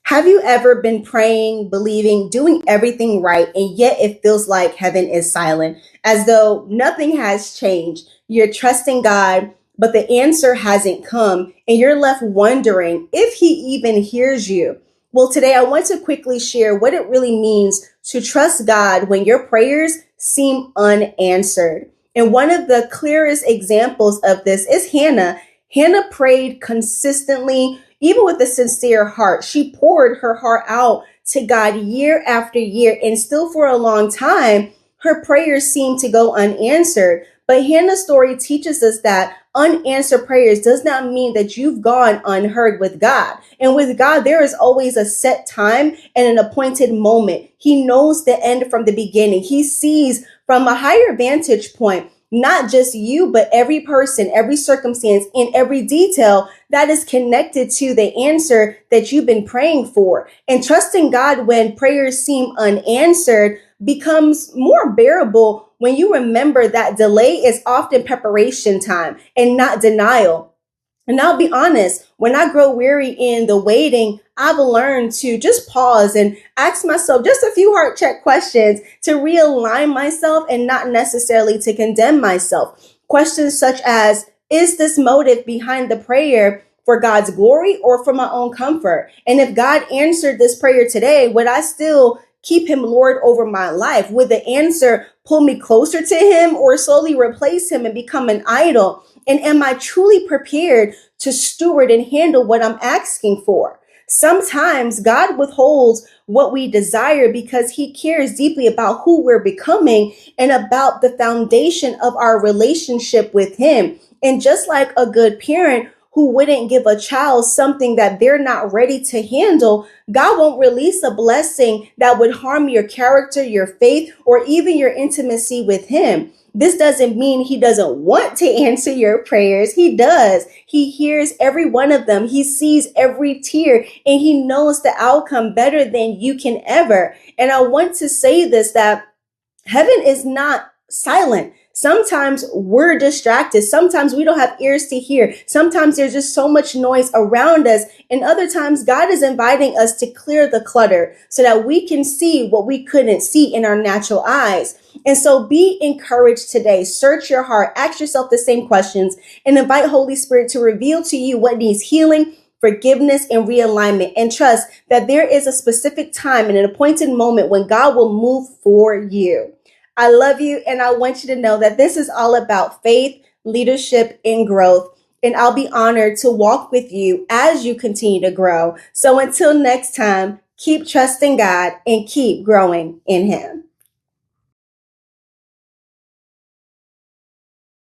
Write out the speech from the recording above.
Have you ever been praying, believing, doing everything right, and yet it feels like heaven is silent, as though nothing has changed? You're trusting God, but the answer hasn't come, and you're left wondering if He even hears you. Well, today I want to quickly share what it really means to trust God when your prayers seem unanswered. And one of the clearest examples of this is Hannah. Hannah prayed consistently, even with a sincere heart. She poured her heart out to God year after year, and still for a long time, her prayers seemed to go unanswered. But Hannah's story teaches us that unanswered prayers does not mean that you've gone unheard with God. And with God, there is always a set time and an appointed moment. He knows the end from the beginning. He sees from a higher vantage point, not just you, but every person, every circumstance, and every detail that is connected to the answer that you've been praying for. And trusting God when prayers seem unanswered becomes more bearable when you remember that delay is often preparation time and not denial. And I'll be honest, when I grow weary in the waiting, I've learned to just pause and ask myself just a few heart check questions to realign myself and not necessarily to condemn myself. Questions such as, is this motive behind the prayer for God's glory or for my own comfort? And if God answered this prayer today, would I still keep Him Lord over my life? Would the answer pull me closer to Him or slowly replace Him and become an idol? And am I truly prepared to steward and handle what I'm asking for? Sometimes God withholds what we desire because He cares deeply about who we're becoming and about the foundation of our relationship with Him. And just like a good parent who wouldn't give a child something that they're not ready to handle, God won't release a blessing that would harm your character, your faith, or even your intimacy with Him. This doesn't mean He doesn't want to answer your prayers. He does. He hears every one of them. He sees every tear, and He knows the outcome better than you can ever. And I want to say this, that heaven is not silent. Sometimes we're distracted. Sometimes we don't have ears to hear. Sometimes there's just so much noise around us. And other times God is inviting us to clear the clutter so that we can see what we couldn't see in our natural eyes. And so be encouraged today. Search your heart. Ask yourself the same questions and invite Holy Spirit to reveal to you what needs healing, forgiveness, and realignment. And trust that there is a specific time and an appointed moment when God will move for you. I love you, and I want you to know that this is all about faith, leadership, and growth. And I'll be honored to walk with you as you continue to grow. So until next time, keep trusting God and keep growing in Him.